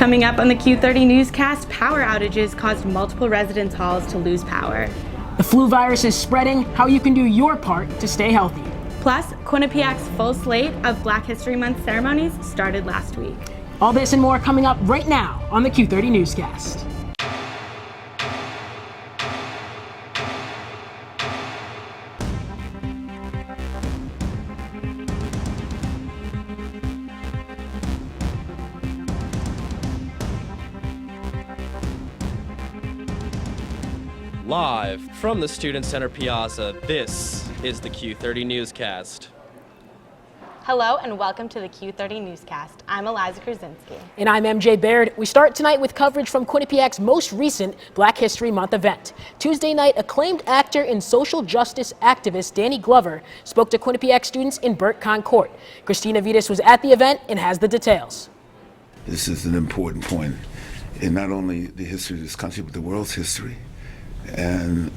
Coming up on the Q30 Newscast, power outages caused multiple residence halls to lose power. The flu virus is spreading, how you can do your part to stay healthy. Plus, Quinnipiac's full slate of Black History Month ceremonies started last week. All this and more coming up right now on the Q30 Newscast. Live from the Student Center Piazza, this is the Q30 Newscast. Hello and welcome to the Q30 Newscast. I'm Eliza Krasinski. And I'm MJ Baird. We start tonight with coverage from Quinnipiac's most recent Black History Month event. Tuesday night, acclaimed actor and social justice activist Danny Glover spoke to Quinnipiac students in Burt Con Court. Christina Vitas was at the event and has the details. This is an important point in not only the history of this country, but the world's history. And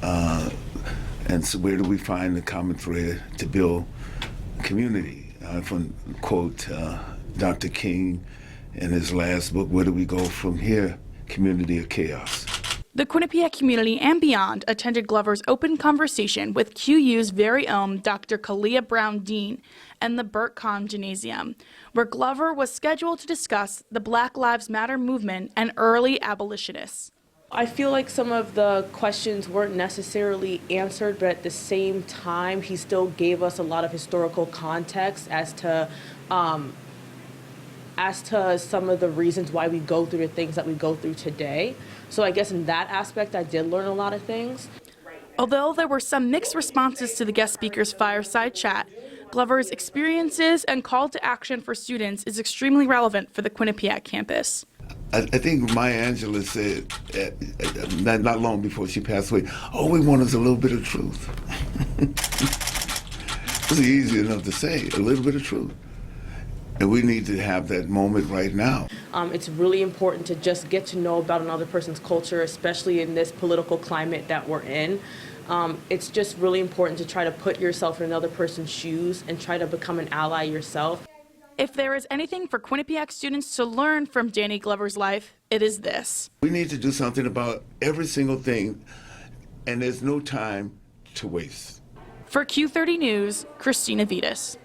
so where do we find the common thread to build community? From quote Dr. King in his last book, where do we go from here? Community or chaos? The Quinnipiac community and beyond attended Glover's open conversation with QU's very own Dr. Kalia Brown Dean and the Burt Con Gymnasium, where Glover was scheduled to discuss the Black Lives Matter movement and early abolitionists. I feel like some of the questions weren't necessarily answered, but at the same time, he still gave us a lot of historical context as to some of the reasons why we go through the things that we go through today. So I guess in that aspect, I did learn a lot of things. Although there were some mixed responses to the guest speaker's fireside chat, Glover's experiences and call to action for students is extremely relevant for the Quinnipiac campus. I think Maya Angelou said, not long before she passed away, all we want is a little bit of truth. It's easy enough to say, a little bit of truth. And we need to have that moment right now. It's really important to just get to know about another person's culture, especially in this political climate that we're in. It's just really important to try to put yourself in another person's shoes and try to become an ally yourself. If there is anything for Quinnipiac students to learn from Danny Glover's life, it is this. We need to do something about every single thing, and there's no time to waste. For Q30 News, Christina Vitas.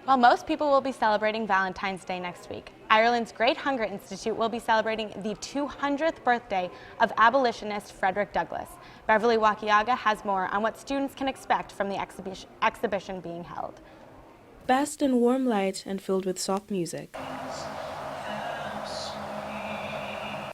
While most people will be celebrating Valentine's Day next week, Ireland's Great Hunger Institute will be celebrating the 200th birthday of abolitionist Frederick Douglass. Beverly Wakiaga has more on what students can expect from the exhibition being held. Basked in warm light and filled with soft music.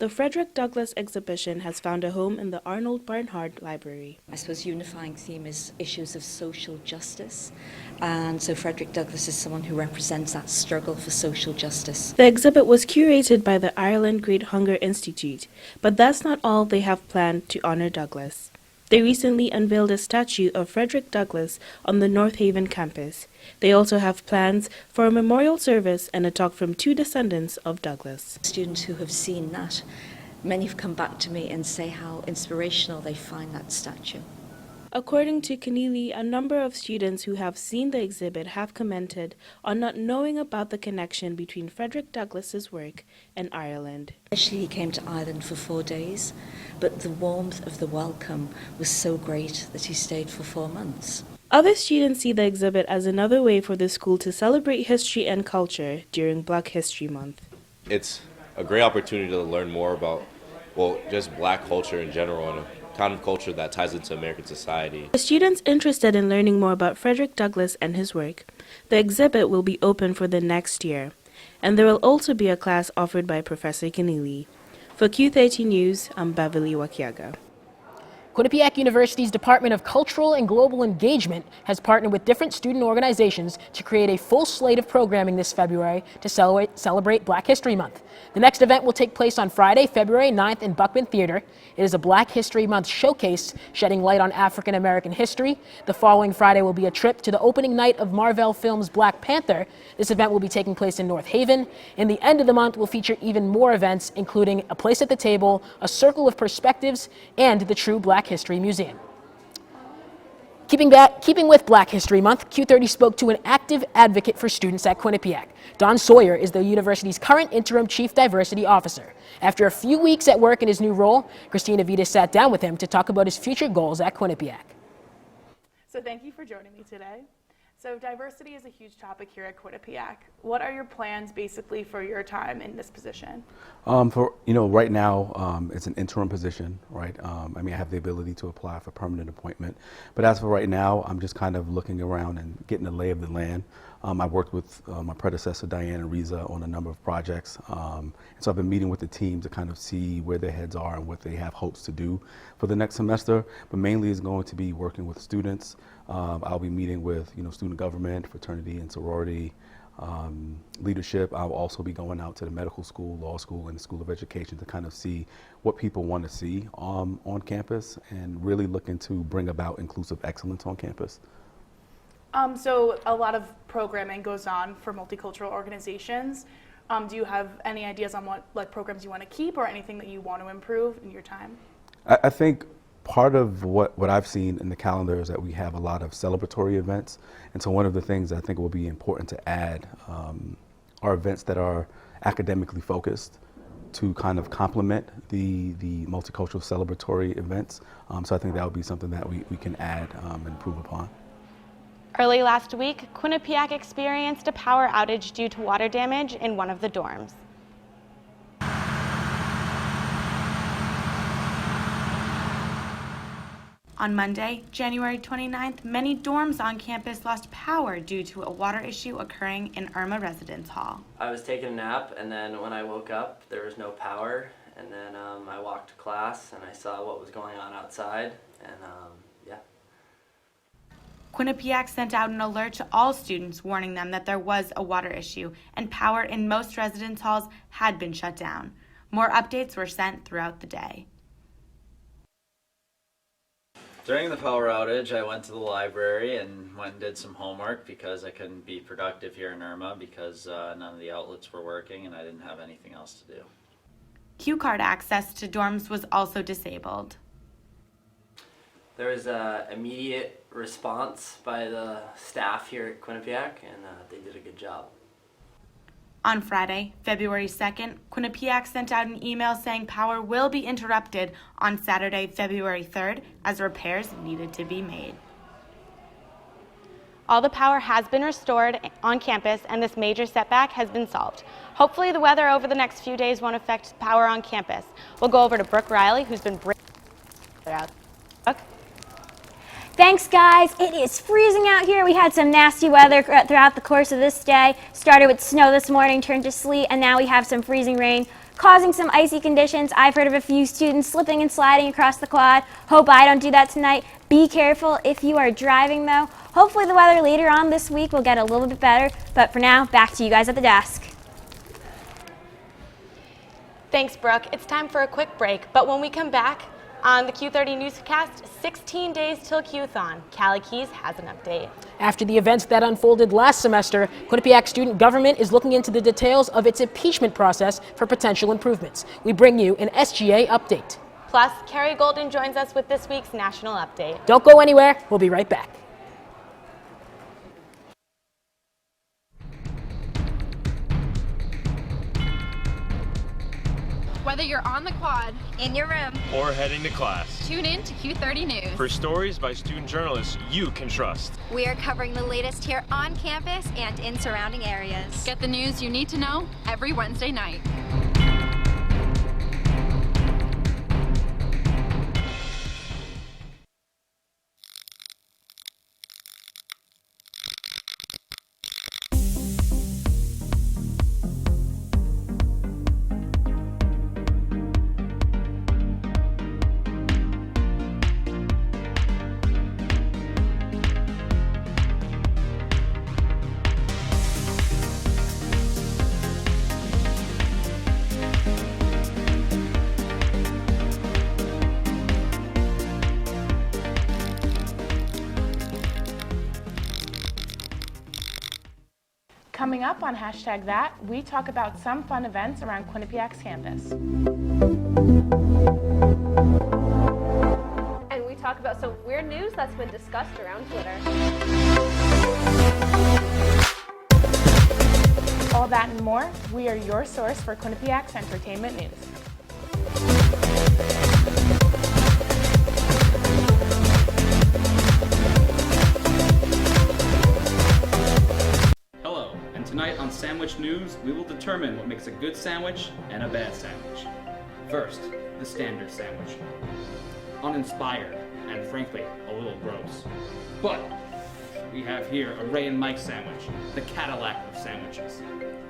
The Frederick Douglass exhibition has found a home in the Arnold Barnhart Library. I suppose unifying theme is issues of social justice, and so Frederick Douglass is someone who represents that struggle for social justice. The exhibit was curated by the Ireland Great Hunger Institute, but that's not all they have planned to honor Douglass. They recently unveiled a statue of Frederick Douglass on the North Haven campus. They also have plans for a memorial service and a talk from two descendants of Douglass. Students who have seen that, many have come back to me and say how inspirational they find that statue. According to Keneally, a number of students who have seen the exhibit have commented on not knowing about the connection between Frederick Douglass's work and Ireland. Actually, he came to Ireland for 4 days, but the warmth of the welcome was so great that he stayed for 4 months. Other students see the exhibit as another way for the school to celebrate history and culture during Black History Month. It's a great opportunity to learn more about, just Black culture in general and a kind of culture that ties into American society. For students interested in learning more about Frederick Douglass and his work, the exhibit will be open for the next year, and there will also be a class offered by Professor Keneally. For Q30 News, I'm Beverly Wakiaga. Quinnipiac University's Department of Cultural and Global Engagement has partnered with different student organizations to create a full slate of programming this February to celebrate Black History Month. The next event will take place on Friday, February 9th in Buckman Theater. It is a Black History Month showcase shedding light on African American history. The following Friday will be a trip to the opening night of Marvel Films' Black Panther. This event will be taking place in North Haven. And the end of the month will feature even more events, including a place at the table, a circle of perspectives, and the True Black History Museum. Keeping with Black History Month, Q30 spoke to an active advocate for students at Quinnipiac. Don Sawyer is the university's current interim chief diversity officer. After a few weeks at work in his new role, Christina Vitas sat down with him to talk about his future goals at Quinnipiac. So thank you for joining me today. So diversity is a huge topic here at Quinnipiac. What are your plans basically for your time in this position? Right now it's an interim position, right? I have the ability to apply for permanent appointment, but as for right now, I'm just kind of looking around and getting the lay of the land. I worked with my predecessor, Diane and Riza, on a number of projects. So I've been meeting with the team to kind of see where their heads are and what they have hopes to do for the next semester, but mainly is going to be working with students. I'll be meeting with student government, fraternity and sorority, leadership. I'll also be going out to the medical school, law school, and the School of Education to kind of see what people want to see on campus and really looking to bring about inclusive excellence on campus. So a lot of programming goes on for multicultural organizations. Do you have any ideas on what programs you want to keep or anything that you want to improve in your time? I think part of what I've seen in the calendar is that we have a lot of celebratory events. And so one of the things I think will be important to add are events that are academically focused to kind of complement the multicultural celebratory events. So I think that would be something that we can add and improve upon. Early last week, Quinnipiac experienced a power outage due to water damage in one of the dorms. On Monday, January 29th, many dorms on campus lost power due to a water issue occurring in Irma Residence Hall. I was taking a nap, and then when I woke up, there was no power, and then I walked to class, and I saw what was going on outside, and yeah. Quinnipiac sent out an alert to all students warning them that there was a water issue, and power in most residence halls had been shut down. More updates were sent throughout the day. During the power outage, I went to the library and went and did some homework because I couldn't be productive here in Irma because none of the outlets were working and I didn't have anything else to do. Q card access to dorms was also disabled. There was an immediate response by the staff here at Quinnipiac, and they did a good job. On Friday, February 2nd, Quinnipiac sent out an email saying power will be interrupted on Saturday, February 3rd, as repairs needed to be made. All the power has been restored on campus, and this major setback has been solved. Hopefully the weather over the next few days won't affect power on campus. We'll go over to Brooke Riley, who's been bringing out. Brooke? Thanks, guys. It is freezing out here. We had some nasty weather throughout the course of this day. Started with snow this morning, turned to sleet, and now we have some freezing rain, causing some icy conditions. I've heard of a few students slipping and sliding across the quad. Hope I don't do that tonight. Be careful if you are driving, though. Hopefully the weather later on this week will get a little bit better, but for now, back to you guys at the desk. Thanks, Brooke. It's time for a quick break, but when we come back, on the Q30 Newscast, 16 days till Q-thon. Callie Keys has an update. After the events that unfolded last semester, Quinnipiac student government is looking into the details of its impeachment process for potential improvements. We bring you an SGA update. Plus, Carrie Golden joins us with this week's national update. Don't go anywhere. We'll be right back. Whether you're on the quad, in your room, or heading to class, tune in to Q30 News. For stories by student journalists you can trust. We are covering the latest here on campus and in surrounding areas. Get the news you need to know every Wednesday night. Coming up on #that, we talk about some fun events around Quinnipiac's campus. And we talk talk about some weird news that's been discussed around Twitter. All that and more, we are your source for Quinnipiac's entertainment news. Hello, and tonight on Sandwich News, we will determine what makes a good sandwich and a bad sandwich. First, the standard sandwich. Uninspired, and frankly, a little gross. But we have here a Ray and Mike sandwich, the Cadillac of sandwiches.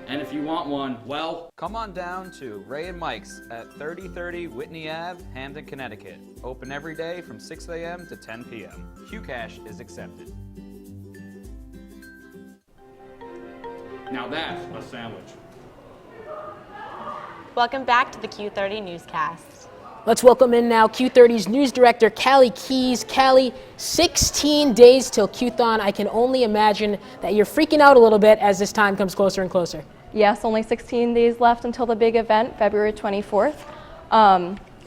And if you want one, well, come on down to Ray and Mike's at 3030 Whitney Ave, Hamden, Connecticut. Open every day from 6 a.m. to 10 p.m. QCash is accepted. now that's a sandwich. Welcome back to the Q30 Newscast. Let's welcome in now Q30's news director, Callie Keys. Callie, 16 days till Q-thon. I can only imagine that you're freaking out a little bit as this time comes closer and closer. Yes, only 16 days left until the big event, February 24th.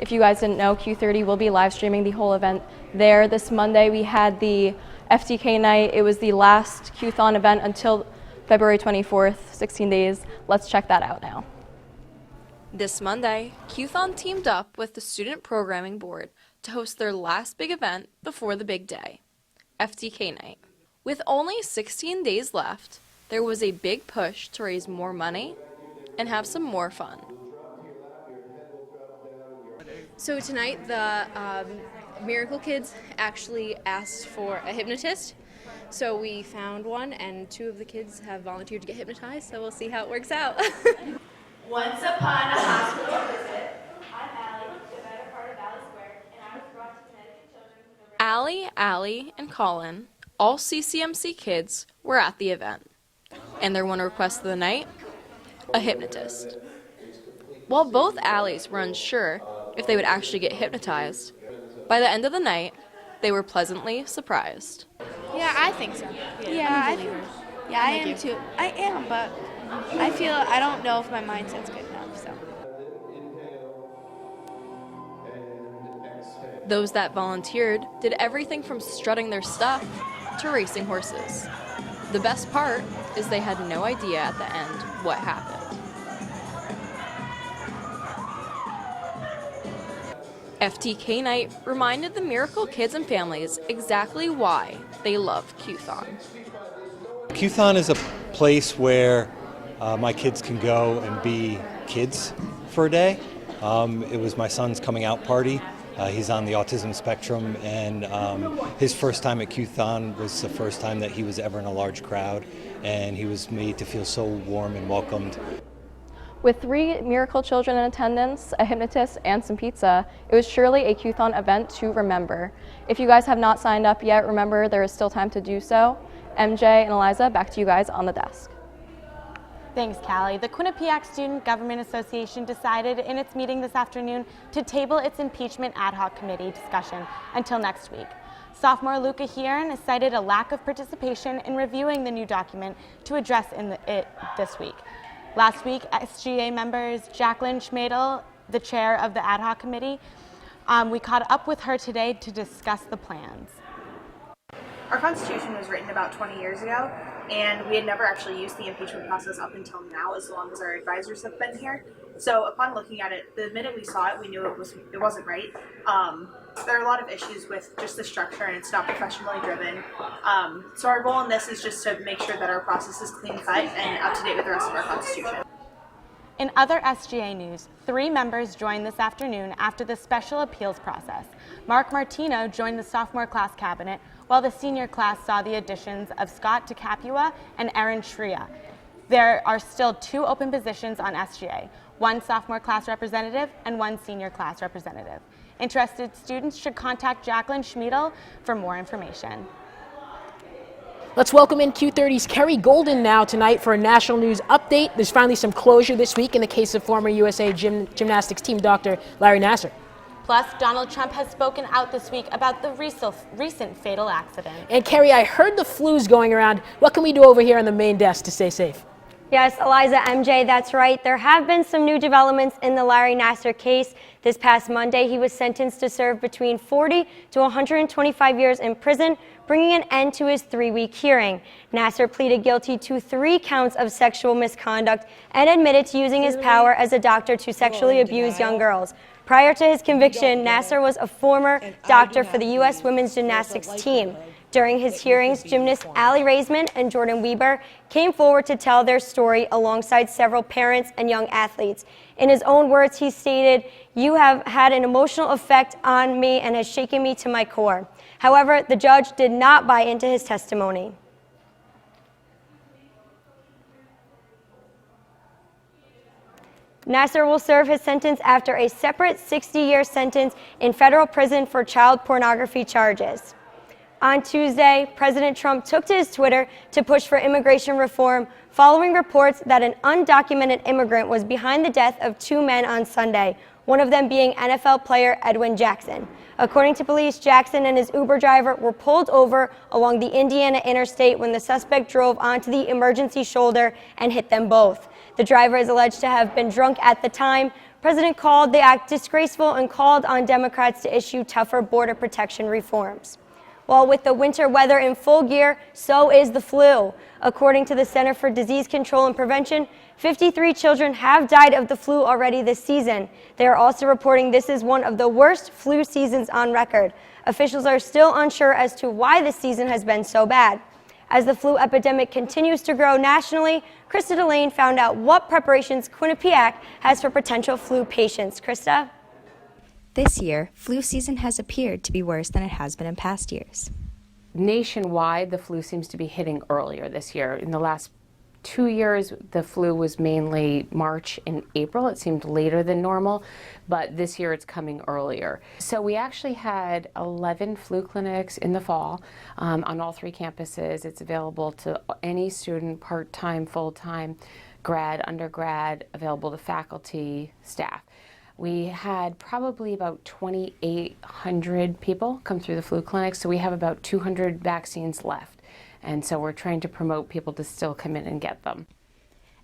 If you guys didn't know, Q30 will be live streaming the whole event there. This Monday we had the FTK night. It was the last Q-thon event until February 24th, 16 days. Let's check that out now. This Monday, Q-thon teamed up with the Student Programming Board to host their last big event before the big day, FTK Night. With only 16 days left, there was a big push to raise more money and have some more fun. So tonight, the Miracle Kids actually asked for a hypnotist. So we found one, and 2 of the kids have volunteered to get hypnotized, so we'll see how it works out. Once upon a hospital visit, I'm Allie, the better part of Allie Square, and I was brought to Connecticut Children. Allie, and Colin, all CCMC kids, were at the event. And their one request of the night? A hypnotist. While both Allies were unsure if they would actually get hypnotized, by the end of the night, they were pleasantly surprised. Yeah, I think so. I am too. I am, but I don't know if my mindset's good enough, so. Those that volunteered did everything from strutting their stuff to racing horses. The best part is they had no idea at the end what happened. FTK Night reminded the Miracle kids and families exactly why they love Q-thon. Q-thon is a place where my kids can go and be kids for a day. It was my son's coming out party. He's on the autism spectrum, and his first time at Q-thon was the first time that he was ever in a large crowd, and he was made to feel so warm and welcomed. With 3 Miracle children in attendance, a hypnotist, and some pizza, it was surely a Q-thon event to remember. If you guys have not signed up yet, remember there is still time to do so. MJ and Eliza, back to you guys on the desk. Thanks, Callie. The Quinnipiac Student Government Association decided in its meeting this afternoon to table its impeachment ad hoc committee discussion until next week. Sophomore Luca Heron cited a lack of participation in reviewing the new document to address it this week. Last week, SGA members Jacqueline Schmadel, the chair of the ad hoc committee, we caught up with her today to discuss the plans. Our Constitution was written about 20 years ago, and we had never actually used the impeachment process up until now, as long as our advisors have been here. So upon looking at it, the minute we saw it, we knew it wasn't right. There are a lot of issues with just the structure, and it's not professionally driven. So our goal in this is just to make sure that our process is clean cut and up to date with the rest of our Constitution. In other SGA news, 3 members joined this afternoon after the special appeals process. Mark Martino joined the sophomore class cabinet, while the senior class saw the additions of Scott DeCapua and Erin Shria. There are still 2 open positions on SGA, 1 sophomore class representative and 1 senior class representative. Interested students should contact Jacqueline Schmiedel for more information. Let's welcome in Q30's Kerry Golden now tonight for a national news update. There's finally some closure this week in the case of former USA gymnastics team doctor Larry Nassar. Plus, Donald Trump has spoken out this week about the recent fatal accident. And Kerry, I heard the flu's going around. What can we do over here on the main desk to stay safe? Yes, Eliza, MJ, that's right. There have been some new developments in the Larry Nassar case. This past Monday, he was sentenced to serve between 40 to 125 years in prison, bringing an end to his 3-week hearing. Nassar pleaded guilty to 3 counts of sexual misconduct and admitted to using his power as a doctor to sexually abuse young girls. Prior to his conviction, Nassar was a former doctor for the U.S. women's gymnastics team. During his hearings, gymnasts Allie Raisman and Jordan Weber came forward to tell their story alongside several parents and young athletes. In his own words, he stated, "You have had an emotional effect on me and has shaken me to my core." However, the judge did not buy into his testimony. Nassar will serve his sentence after a separate 60-year sentence in federal prison for child pornography charges. On Tuesday, President Trump took to his Twitter to push for immigration reform following reports that an undocumented immigrant was behind the death of 2 men on Sunday, one of them being NFL player Edwin Jackson. According to police, Jackson and his Uber driver were pulled over along the Indiana interstate when the suspect drove onto the emergency shoulder and hit them both. The driver is alleged to have been drunk at the time. President called the act disgraceful and called on Democrats to issue tougher border protection reforms. Well, with the winter weather in full gear, so is the flu. According to the Center for Disease Control and Prevention, 53 children have died of the flu already this season. They are also reporting this is one of the worst flu seasons on record. Officials are still unsure as to why this season has been so bad. As the flu epidemic continues to grow nationally, Krista Delane found out what preparations Quinnipiac has for potential flu patients. Krista? This year, flu season has appeared to be worse than it has been in past years. Nationwide, the flu seems to be hitting earlier this year. In the last 2 years, the flu was mainly March and April. It seemed later than normal, but this year it's coming earlier. So we actually had 11 flu clinics in the fall on all 3 campuses. It's available to any student, part-time, full-time, grad, undergrad, available to faculty, staff. We had probably about 2,800 people come through the flu clinic, so we have about 200 vaccines left. And so we're trying to promote people to still come in and get them.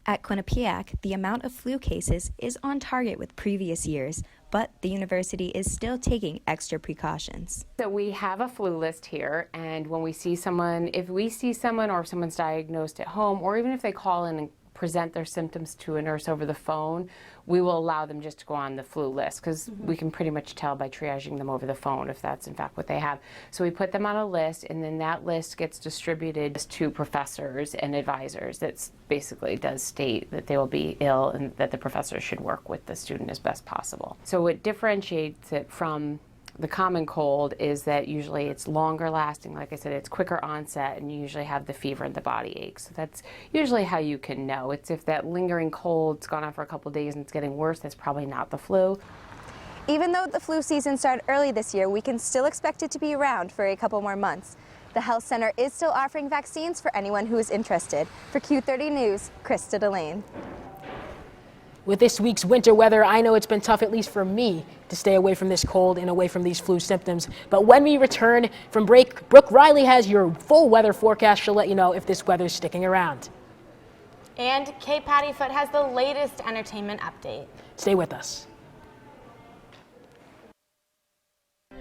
At Quinnipiac, the amount of flu cases is on target with previous years, but the university is still taking extra precautions. So we have a flu list here, and when we see someone, if we see someone or if someone's diagnosed at home, or even if they call in and present their symptoms to a nurse over the phone, we will allow them just to go on the flu list because we can pretty much tell by triaging them over the phone if that's in fact what they have. So we put them on a list, and then that list gets distributed to professors and advisors that basically does state that they will be ill and that the professor should work with the student as best possible. So what differentiates it from the common cold is that usually it's longer lasting. Like I said, it's quicker onset, and you usually have the fever and the body aches. So that's usually how you can know. It's if that lingering cold's gone on for a couple of days and it's getting worse, that's probably not the flu. Even though the flu season started early this year, we can still expect it to be around for a couple more months. The health center is still offering vaccines for anyone who is interested. For Q30 News, Krista Delane. With this week's winter weather, I know it's been tough, at least for me, to stay away from this cold and away from these flu symptoms. But when we return from break, Brooke Riley has your full weather forecast. She'll let you know if this weather's sticking around. And Kate Pattyfoot has the latest entertainment update. Stay with us.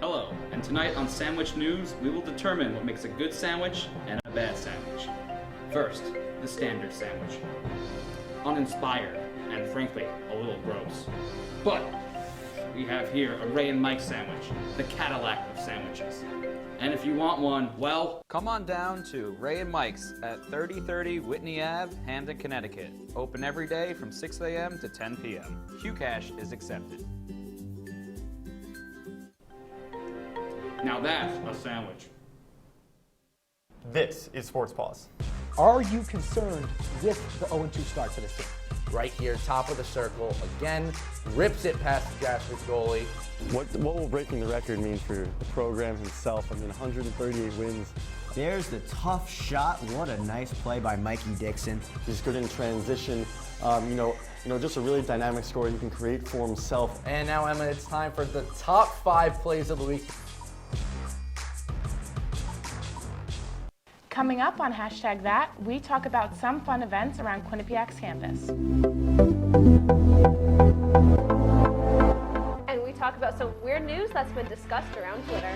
Hello, and tonight on Sandwich News, we will determine what makes a good sandwich and a bad sandwich. First, the standard sandwich. Uninspired, and frankly, a little gross. But we have here a Ray and Mike sandwich, the Cadillac of sandwiches. And if you want one, well, come on down to Ray and Mike's at 3030 Whitney Ave, Hamden, Connecticut. Open every day from 6 a.m. to 10 p.m. Qcash is accepted. now that's a sandwich. This is Sports Pause. Are you concerned with the 0-2 start for this team? Right here, top of the circle, again, rips it past the grassroots goalie. What will breaking the record mean for the program himself? I mean, 138 wins. There's the tough shot. What a nice play by Mikey Dixon. He's good in transition. Just a really dynamic scorer he can create for himself. And now, Emma, it's time for the top 5 plays of the week. Coming up on #that, we talk about some fun events around Quinnipiac's campus. And we talk about some weird news that's been discussed around Twitter.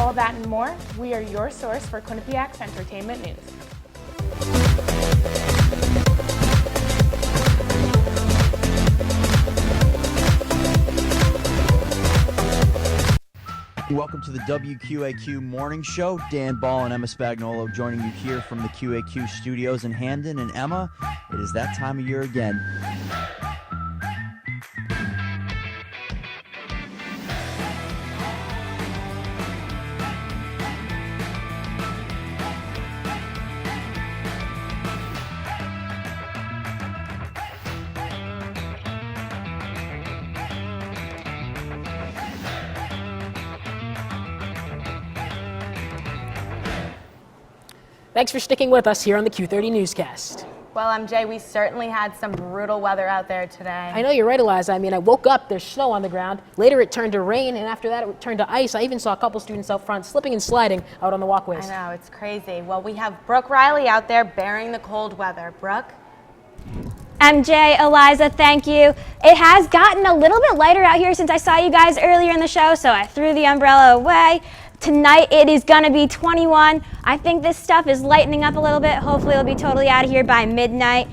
All that and more, we are your source for Quinnipiac's entertainment news. Welcome to the WQAQ Morning Show. Dan Ball and Emma Spagnolo joining you here from the QAQ studios in Hamden. And Emma, it is that time of year again. Thanks for sticking with us here on the Q30 Newscast. Well, MJ, we certainly had some brutal weather out there today. I know, you're right, Eliza. I mean, I woke up, there's snow on the ground. Later it turned to rain, and after that it turned to ice. I even saw a couple students out front slipping and sliding out on the walkways. I know, it's crazy. Well, we have Brooke Riley out there bearing the cold weather. Brooke? MJ, Eliza, thank you. It has gotten a little bit lighter out here since I saw you guys earlier in the show, so I threw the umbrella away. Tonight it is going to be 21. I think this stuff is lightening up a little bit. Hopefully it'll be totally out of here by midnight.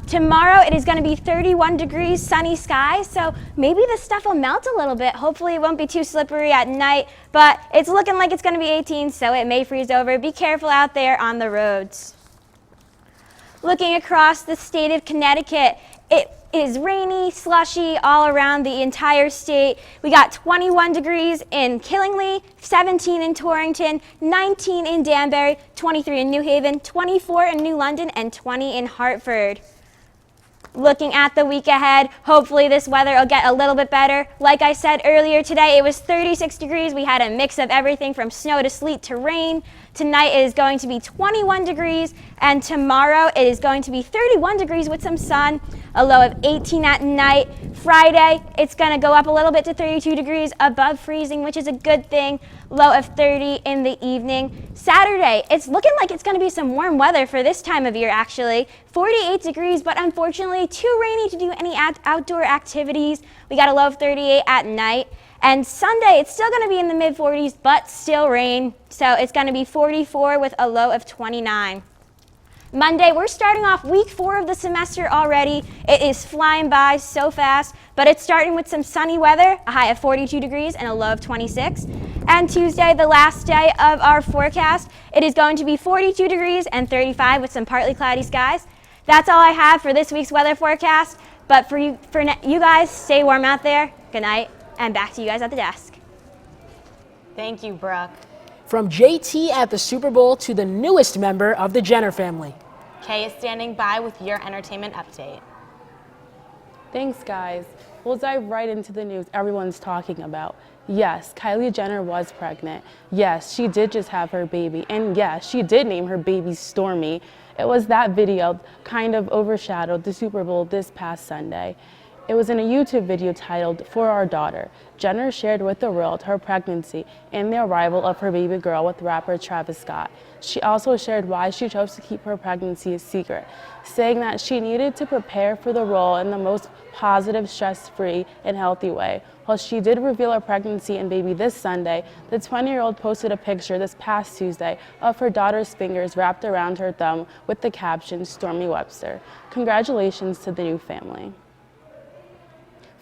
Tomorrow it is going to be 31 degrees, sunny skies, so maybe this stuff will melt a little bit. Hopefully it won't be too slippery at night, but it's looking like it's going to be 18, so it may freeze over. Be careful out there on the roads. Looking across the state of Connecticut, it is rainy, slushy all around the entire state. We got 21 degrees in Killingly, 17 in Torrington, 19 in Danbury, 23 in New Haven, 24 in New London, and 20 in Hartford. Looking at the week ahead, hopefully this weather will get a little bit better. Like I said earlier today, it was 36 degrees. We had a mix of everything from snow to sleet to rain. Tonight it is going to be 21 degrees, and tomorrow it is going to be 31 degrees with some sun, a low of 18 at night. Friday, it's going to go up a little bit to 32 degrees above freezing, which is a good thing, low of 30 in the evening. Saturday, it's looking like it's going to be some warm weather for this time of year, actually. 48 degrees, but unfortunately too rainy to do any outdoor activities. We got a low of 38 at night. And Sunday, it's still going to be in the mid-40s, but still rain. So it's going to be 44 with a low of 29. Monday, we're starting off week 4 of the semester already. It is flying by so fast, but it's starting with some sunny weather, a high of 42 degrees and a low of 26. And Tuesday, the last day of our forecast, it is going to be 42 degrees and 35 with some partly cloudy skies. That's all I have for this week's weather forecast. But for you guys, stay warm out there. Good night. And back to you guys at the desk. Thank you, Brooke. From JT at the Super Bowl to the newest member of the Jenner family. Kay is standing by with your entertainment update. Thanks, guys. We'll dive right into the news everyone's talking about. Yes, Kylie Jenner was pregnant. Yes, she did just have her baby. And yes, she did name her baby Stormy. It was that video kind of overshadowed the Super Bowl this past Sunday. It was in a YouTube video titled "For Our Daughter." Jenner shared with the world her pregnancy and the arrival of her baby girl with rapper Travis Scott. She also shared why she chose to keep her pregnancy a secret, saying that she needed to prepare for the role in the most positive, stress-free, and healthy way. While she did reveal her pregnancy and baby this Sunday, the 20-year-old posted a picture this past Tuesday of her daughter's fingers wrapped around her thumb with the caption, "Stormy Webster. Congratulations to the new family."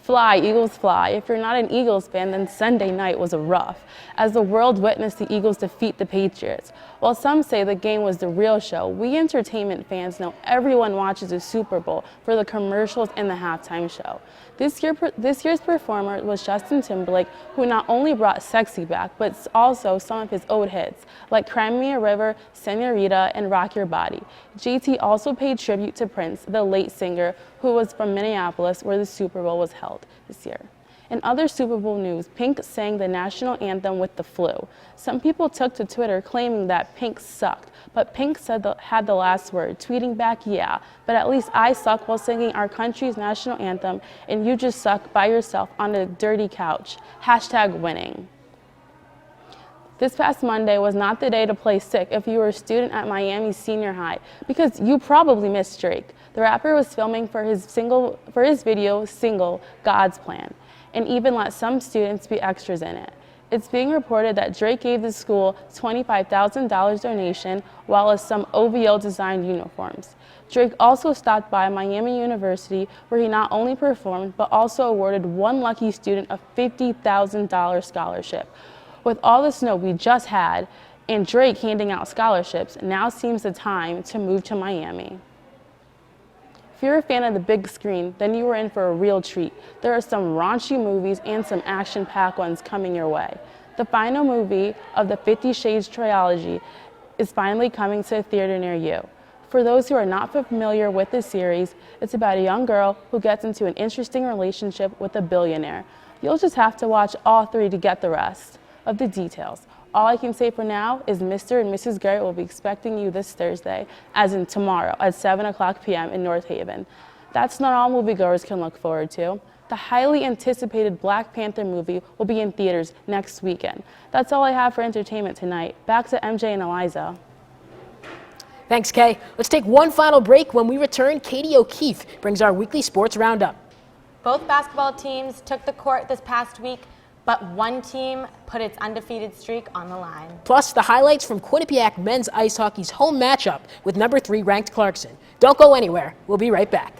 Fly, Eagles fly. If you're not an Eagles fan, then Sunday night was rough, as the world witnessed the Eagles defeat the Patriots. While some say the game was the real show, we entertainment fans know everyone watches the Super Bowl for the commercials and the halftime show. This year's performer was Justin Timberlake, who not only brought sexy back, but also some of his old hits, like Cry Me a River, Senorita, and Rock Your Body. JT also paid tribute to Prince, the late singer, who was from Minneapolis, where the Super Bowl was held this year. In other Super Bowl news, Pink sang the national anthem with the flu. Some people took to Twitter claiming that Pink sucked, but Pink had the last word, tweeting back, "Yeah, but at least I suck while singing our country's national anthem, and you just suck by yourself on a dirty couch. #winning." This past Monday was not the day to play sick if you were a student at Miami Senior High, because you probably missed Drake. The rapper was filming for his video single, God's Plan, and even let some students be extras in it. It's being reported that Drake gave the school $25,000 donation, while as some OVO designed uniforms. Drake also stopped by Miami University, where he not only performed, but also awarded one lucky student a $50,000 scholarship. With all the snow we just had, and Drake handing out scholarships, now seems the time to move to Miami. If you're a fan of the big screen, then you are in for a real treat. There are some raunchy movies and some action-packed ones coming your way. The final movie of the 50 Shades trilogy is finally coming to a theater near you. For those who are not familiar with this series, it's about a young girl who gets into an interesting relationship with a billionaire. You'll just have to watch all three to get the rest of the details. All I can say for now is Mr. and Mrs. Garrett will be expecting you this Thursday, as in tomorrow at 7:00 p.m. in North Haven. That's not all moviegoers can look forward to. The highly anticipated Black Panther movie will be in theaters next weekend. That's all I have for entertainment tonight. Back to MJ and Eliza. Thanks, Kay. Let's take one final break. When we return, Katie O'Keefe brings our weekly sports roundup. Both basketball teams took the court this past week, but one team put its undefeated streak on the line. Plus, the highlights from Quinnipiac men's ice hockey's home matchup with number 3 ranked Clarkson. Don't go anywhere. We'll be right back.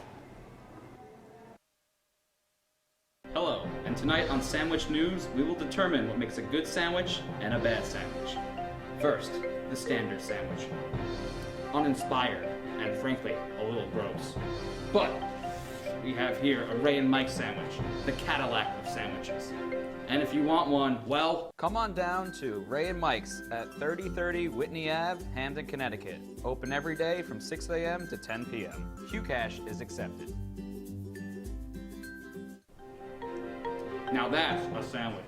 Hello, and tonight on Sandwich News, we will determine what makes a good sandwich and a bad sandwich. First, the standard sandwich. Uninspired, and frankly, a little gross. But we have here a Ray and Mike sandwich, the Cadillac of sandwiches. And if you want one, well, come on down to Ray and Mike's at 3030 Whitney Ave, Hamden, Connecticut. Open every day from 6 a.m. to 10 p.m. Qcash is accepted. now that's a sandwich.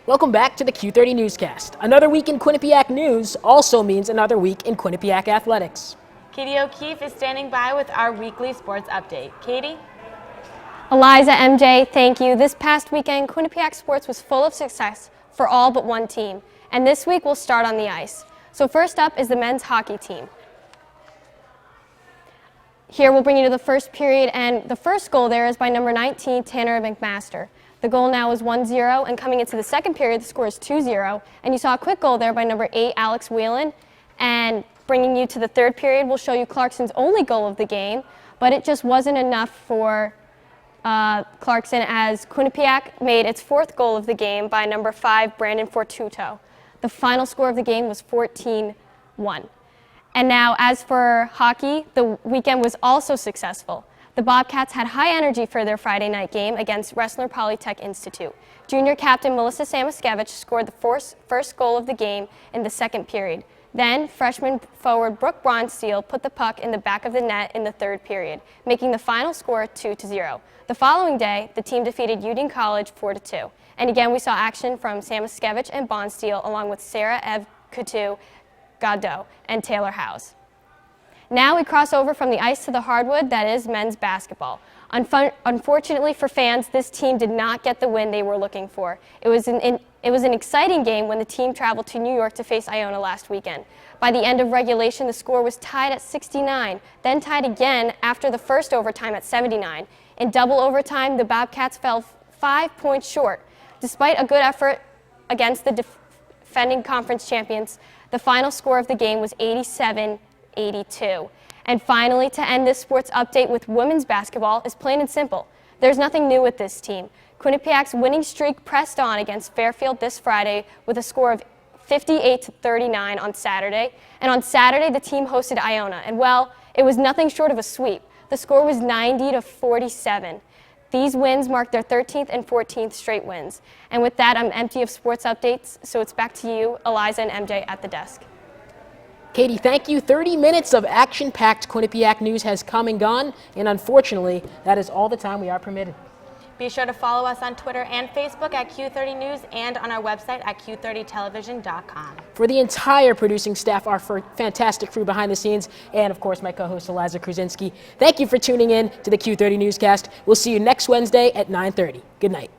Welcome back to the Q30 Newscast. Another week in Quinnipiac news also means another week in Quinnipiac athletics. Katie O'Keefe is standing by with our weekly sports update. Katie? Eliza, MJ, thank you. This past weekend, Quinnipiac sports was full of success for all but one team. And this week, we'll start on the ice. So first up is the men's hockey team. Here we'll bring you to the first period, and the first goal there is by number 19, Tanner McMaster. The goal now is 1-0, and coming into the second period, the score is 2-0. And you saw a quick goal there by number 8, Alex Whelan. And bringing you to the third period, we'll show you Clarkson's only goal of the game, but it just wasn't enough for Clarkson, as Quinnipiac made its fourth goal of the game by number 5, Brandon Fortuto. The final score of the game was 14-1. And now, as for hockey, the weekend was also successful. The Bobcats had high energy for their Friday night game against Wrestler Polytech Institute. Junior captain Melissa Samaskevich scored the first goal of the game in the second period. Then, freshman forward Brooke Bronsteele put the puck in the back of the net in the third period, making the final score 2-0. The following day, the team defeated Udine College 4-2. And again, we saw action from Samaskevich and Bronsteele, along with Sarah Ev Coutu, Godot, and Taylor House. Now we cross over from the ice to the hardwood, that is men's basketball. Unfortunately for fans, this team did not get the win they were looking for. It was an exciting game when the team traveled to New York to face Iona last weekend. By the end of regulation, the score was tied at 69, then tied again after the first overtime at 79. In double overtime, the Bobcats fell 5 points short. Despite a good effort against the defending conference champions, the final score of the game was 87-82. And finally, to end this sports update with women's basketball is plain and simple. There's nothing new with this team. Quinnipiac's winning streak pressed on against Fairfield this Friday with a score of 58-39 on Saturday. And on Saturday, the team hosted Iona. And well, it was nothing short of a sweep. The score was 90-47. These wins marked their 13th and 14th straight wins. And with that, I'm empty of sports updates, so it's back to you, Eliza and MJ, at the desk. Katie, thank you. 30 minutes of action-packed Quinnipiac news has come and gone, and unfortunately, that is all the time we are permitted. Be sure to follow us on Twitter and Facebook at Q30 News and on our website at Q30television.com. For the entire producing staff, our fantastic crew behind the scenes, and of course my co-host Eliza Kruzinski, thank you for tuning in to the Q30 Newscast. We'll see you next Wednesday at 9:30. Good night.